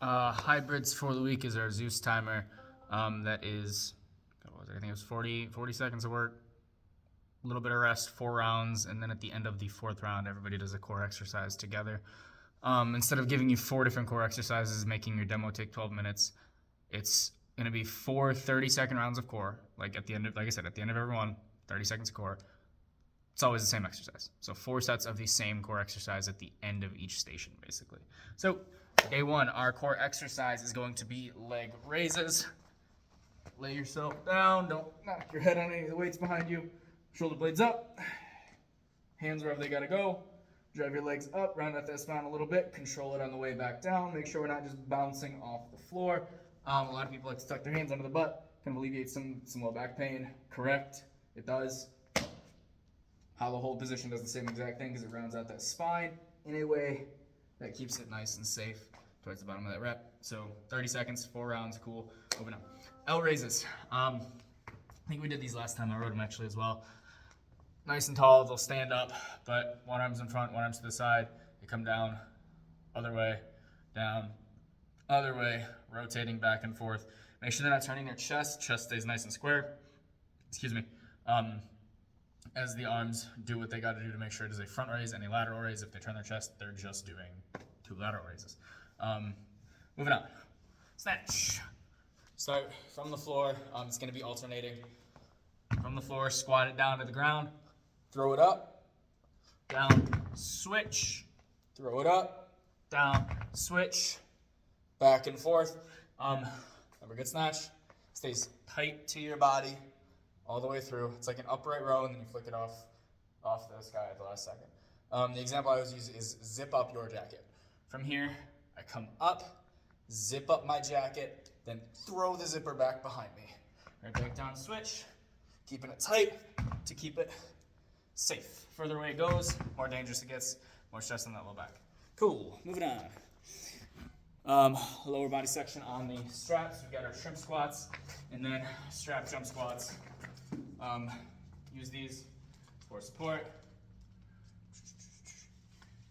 Hybrids for the week is our Zeus timer. That is, I think it was 40 seconds of work, a little bit of rest, 4 rounds, and then at the end of the fourth round, everybody does a core exercise together. Instead of giving you 4 different core exercises, making your demo take 12 minutes, it's going to be 4 30-second rounds of core. Like at the end of, like I said, at the end of every one, 30 seconds of core. It's always the same exercise. So 4 sets of the same core exercise at the end of each station, basically. So day 1, our core exercise is going to be leg raises. Lay yourself down. Don't knock your head on any of the weights behind you. Shoulder blades up. Hands wherever they gotta go. Drive your legs up, round out that spine a little bit. Control it on the way back down. Make sure we're not just bouncing off the floor. A lot of people like to tuck their hands under the butt. Kind of alleviate some low back pain. Correct. It does. How the hold position does the same exact thing because it rounds out that spine in a way that keeps it nice and safe towards the bottom of that rep. So 30 seconds, 4 rounds, cool. Moving on. L raises. I think we did these last time. I rode them actually as well. Nice and tall, they'll stand up, but one arm's in front, one arm's to the side. They come down, other way, down, other way, rotating back and forth. Make sure they're not turning their chest. Chest stays nice and square. Excuse me. As the arms do what they got to do to make sure it is a front raise and a lateral raise. If they turn their chest, they're just doing 2 lateral raises. Moving on. Snatch. Start from the floor. It's going to be alternating. From the floor, squat it down to the ground. Throw it up, down, switch. Throw it up, down, switch. Back and forth. Remember, good snatch. Stays tight to your body all the way through. It's like an upright row, and then you flick it off the sky at the last second. The example I always use is zip up your jacket. From here, I come up, zip up my jacket, then throw the zipper back behind me. Right back down, switch. Keeping it tight to keep it safe. Further away it goes, more dangerous it gets, more stress on that low back. Cool, moving on. Lower body section on the straps. We've got our shrimp squats and then strap jump squats. Use these for support.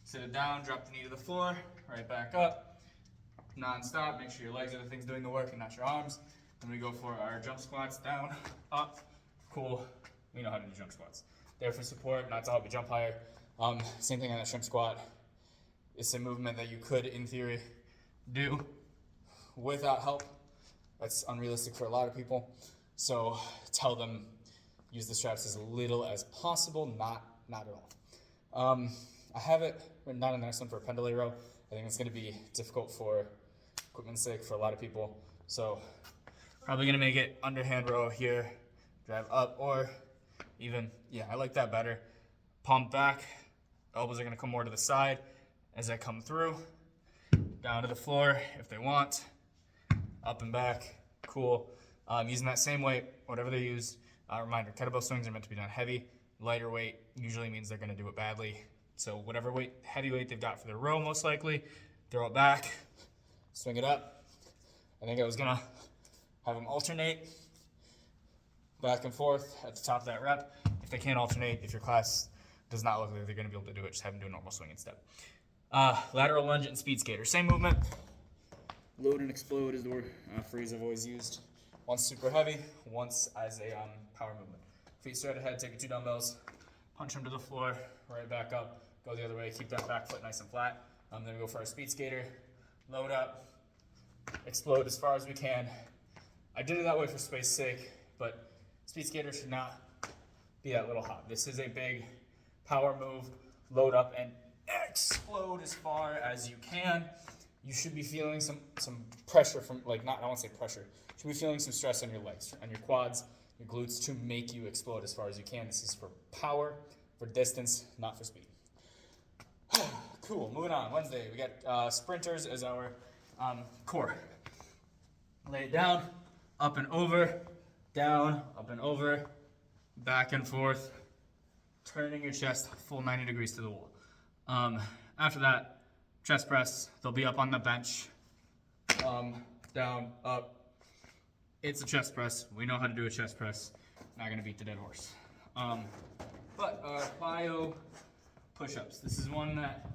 Sit it down, drop the knee to the floor, right back up. Non-stop, make sure your legs are the things doing the work and not your arms. Then we go for our jump squats, down, up. Cool, we know how to do jump squats. There for support, not to help you jump higher. Same thing on that shrimp squat. It's a movement that you could, in theory, do without help. That's unrealistic for a lot of people. So tell them use the straps as little as possible, not at all. I have it written down in the next one for a pendulum row. I think it's going to be difficult for equipment's sake for a lot of people. So probably going to make it underhand row here. Drive up, or even, yeah, I like that better. Palm back, elbows are gonna come more to the side as I come through. Down to the floor if they want. Up and back, cool. Using that same weight, whatever they use. Reminder, kettlebell swings are meant to be done heavy. Lighter weight usually means they're gonna do it badly. So whatever weight, heavy weight they've got for their row most likely, throw it back, swing it up. I think I was gonna have them alternate. Back and forth at the top of that rep. If they can't alternate, if your class does not look like they're going to be able to do it, just have them do a normal swing instead. Lateral lunge and speed skater. Same movement. Load and explode is the word, phrase I've always used. Once super heavy, once as a power movement. Feet straight ahead, take your 2 dumbbells, punch them to the floor, right back up, go the other way, keep that back foot nice and flat. Then we go for our speed skater. Load up, explode as far as we can. I did it that way for space's sake, but speed skater should not be that little hot. This is a big power move. Load up and explode as far as you can. You should be feeling some pressure from, I don't want to say pressure. You should be feeling some stress on your legs, on your quads, your glutes to make you explode as far as you can. This is for power, for distance, not for speed. Cool, moving on. Wednesday, we got sprinters as our core. Lay it down, up and over. Down, up and over, back and forth, turning your chest full 90 degrees to the wall. After that, chest press, they'll be up on the bench, down, up. It's a chest press. We know how to do a chest press. Not gonna beat the dead horse. But our plyo push-ups. This is one that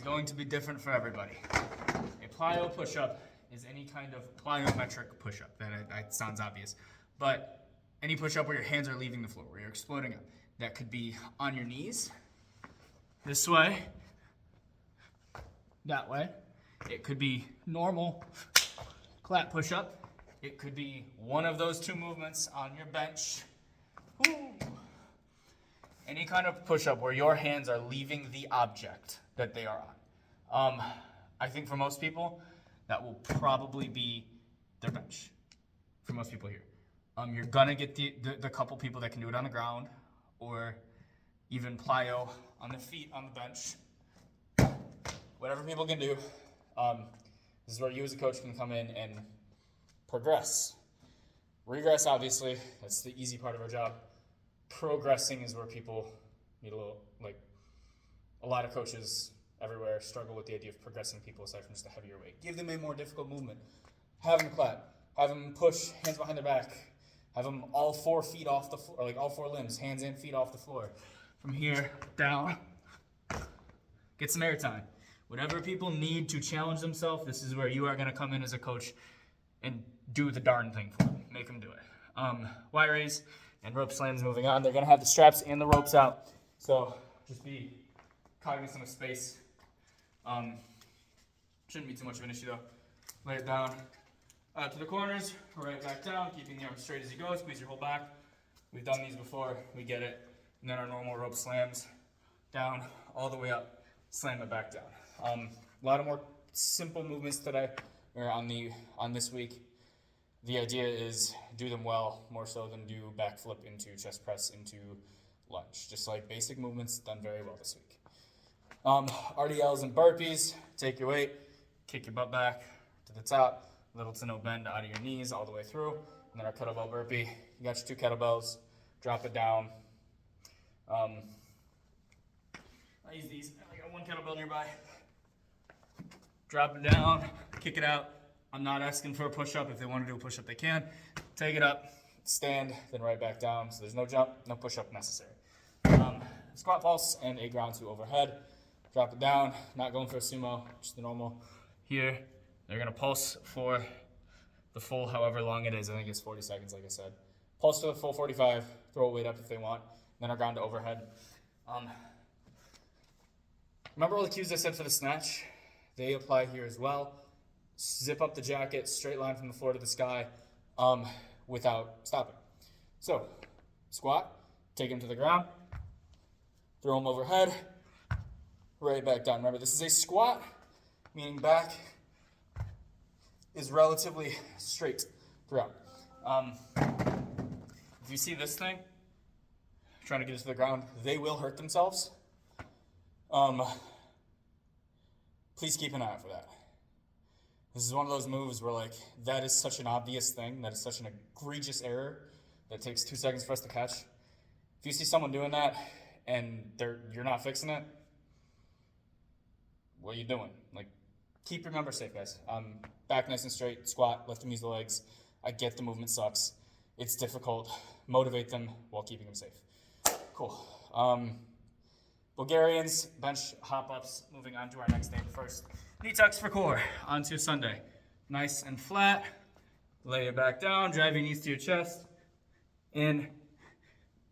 is going to be different for everybody. A plyo push-up is any kind of plyometric push-up. That sounds obvious. But any push-up where your hands are leaving the floor, where you're exploding up. That could be on your knees, this way, that way. It could be normal clap push-up. It could be one of those two movements on your bench. Woo. Any kind of push-up where your hands are leaving the object that they are on. I think for most people, that will probably be their bench. For most people here. You're gonna get the couple people that can do it on the ground, or even plyo on the feet on the bench. Whatever people can do. This is where you as a coach can come in and progress. Regress, obviously, that's the easy part of our job. Progressing is where people need a lot of coaches everywhere struggle with the idea of progressing people aside from just a heavier weight. Give them a more difficult movement. Have them clap. Have them push, hands behind their back. Have them all 4 feet off the floor, or like all 4 limbs, hands and feet off the floor. From here, down. Get some air time. Whatever people need to challenge themselves, this is where you are gonna come in as a coach and do the darn thing for them. Make them do it. Y raise and rope slams moving on. They're gonna have the straps and the ropes out. So just be cognizant of space. Shouldn't be too much of an issue though. Lay it down. To the corners, right back down, keeping the arm straight as you go, squeeze your whole back. We've done these before, we get it. And then our normal rope slams down, all the way up, slam it back down. A lot of more simple movements today, or on this week. The idea is do them well, more so than do backflip into chest press into lunge. Just like basic movements done very well this week. RDLs and burpees, take your weight, kick your butt back to the top. Little to no bend out of your knees all the way through. And then our kettlebell burpee. You got your 2 kettlebells. Drop it down. I use these. I got 1 kettlebell nearby. Drop it down. Kick it out. I'm not asking for a push-up. If they want to do a push-up, they can. Take it up. Stand. Then right back down. So there's no jump, no push-up necessary. Squat pulse and a ground 2 overhead. Drop it down. Not going for a sumo. Just the normal. Here. They're going to pulse for the full however long it is. I think it's 40 seconds, like I said. Pulse to the full 45. Throw a weight up if they want. Then our ground to overhead. Remember all the cues I said for the snatch? They apply here as well. Zip up the jacket, straight line from the floor to the sky without stopping. So, squat, take them to the ground, throw them overhead, right back down. Remember, this is a squat, meaning back is relatively straight throughout. If you see this thing, trying to get it to the ground, they will hurt themselves. Please keep an eye out for that. This is one of those moves where that is such an obvious thing, that is such an egregious error that takes 2 seconds for us to catch. If you see someone doing that and you're not fixing it, what are you doing? Keep your member safe, guys. Back nice and straight, squat, lift them, use the legs. I get the movement sucks. It's difficult. Motivate them while keeping them safe. Cool. Bulgarians, bench hop-ups, moving on to our next thing first. Knee tucks for core, onto Sunday. Nice and flat. Lay it back down, drive your knees to your chest. In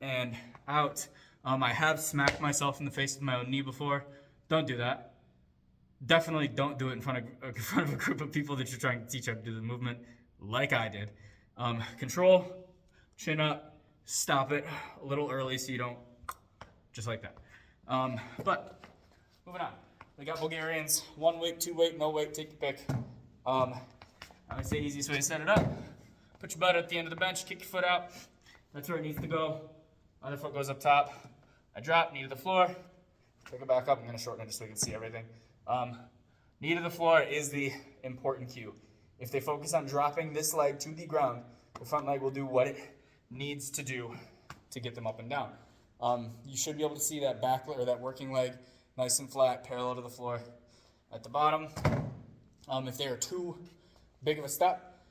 and out. I have smacked myself in the face with my own knee before. Don't do that. Definitely don't do it in front of a group of people that you're trying to teach how to do the movement like I did. Control, chin up, stop it a little early so you don't, just like that. But moving on. We got Bulgarians, 1 weight, 2 weight, no weight, take your pick. I would say the easiest way to set it up. Put your butt at the end of the bench, kick your foot out. That's where it needs to go. Other foot goes up top. I drop, knee to the floor. Pick it back up. I'm gonna shorten it just so we can see everything. Knee to the floor is the important cue. If they focus on dropping this leg to the ground, the front leg will do what it needs to do to get them up and down. You should be able to see that back or that working leg nice and flat, parallel to the floor at the bottom. If they are too big of a step,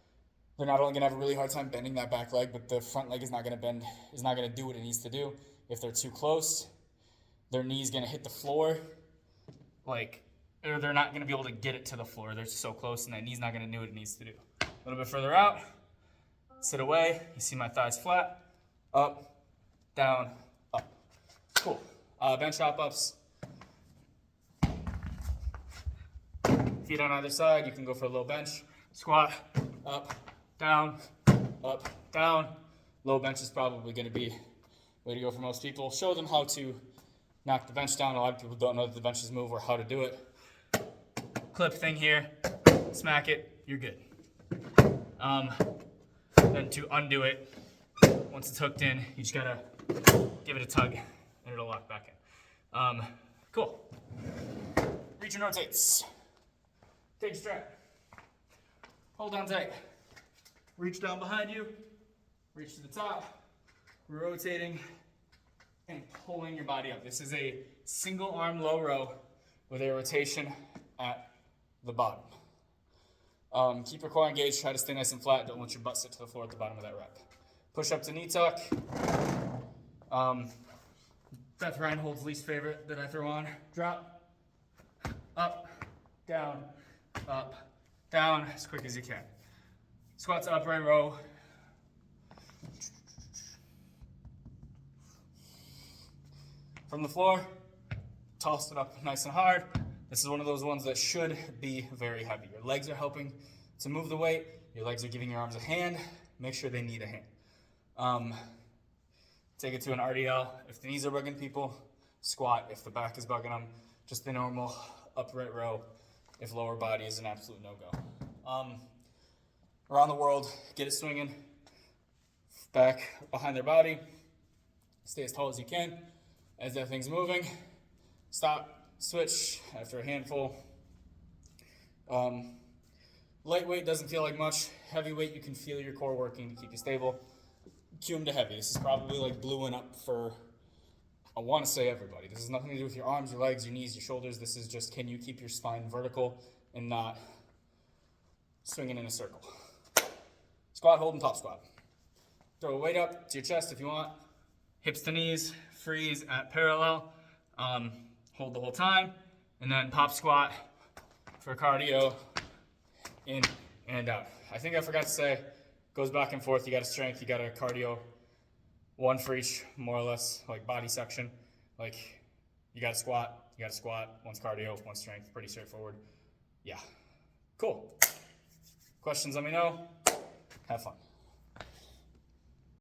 they're not only going to have a really hard time bending that back leg, but the front leg is not going to bend, is not going to do what it needs to do. If they're too close, their knee is going to hit the floor or they're not gonna be able to get it to the floor. They're so close, and that knee's not gonna do what it needs to do. A little bit further out, sit away. You see my thighs flat, up, down, up. Cool. Bench hop-ups. Feet on either side. You can go for a low bench. Squat, up, down, up, down. Low bench is probably going to be the way to go for most people. Show them how to knock the bench down. A lot of people don't know that the benches move or how to do it. Clip thing here, smack it, you're good. Then to undo it, once it's hooked in, you just gotta give it a tug and it'll lock back in. Cool. Reach and rotates. Take a strap. Hold on tight. Reach down behind you. Reach to the top. Rotating and pulling your body up. This is a single arm low row with a rotation at the bottom. Keep your core engaged. Try to stay nice and flat. Don't let your butt sit to the floor at the bottom of that rep. Push up to knee tuck. Beth Reinhold's least favorite that I throw on. Drop. Up. Down. Up. Down as quick as you can. Squat to upright row. From the floor, toss it up nice and hard. This is one of those ones that should be very heavy. Your legs are helping to move the weight. Your legs are giving your arms a hand. Make sure they need a hand. Take it to an RDL. If the knees are bugging people, squat. If the back is bugging them, just the normal upright row. If lower body is an absolute no-go. Around the world, get it swinging. Back behind their body. Stay as tall as you can. As that thing's moving, stop, switch after a handful. Lightweight doesn't feel like much. Heavyweight, you can feel your core working to keep you stable. Cue them to heavy. This is probably like blueing up for, I want to say everybody. This has nothing to do with your arms, your legs, your knees, your shoulders. This is just, can you keep your spine vertical and not swinging in a circle. Squat, hold, and top squat. Throw a weight up to your chest if you want. Hips to knees, freeze at parallel. Hold the whole time. And then pop squat for cardio, in and out. I think I forgot to say, goes back and forth. You got a strength, you got a cardio. One for each, more or less, like body section. Like, you got a squat, one's cardio, one's strength. Pretty straightforward. Yeah. Cool. Questions, let me know. Have fun.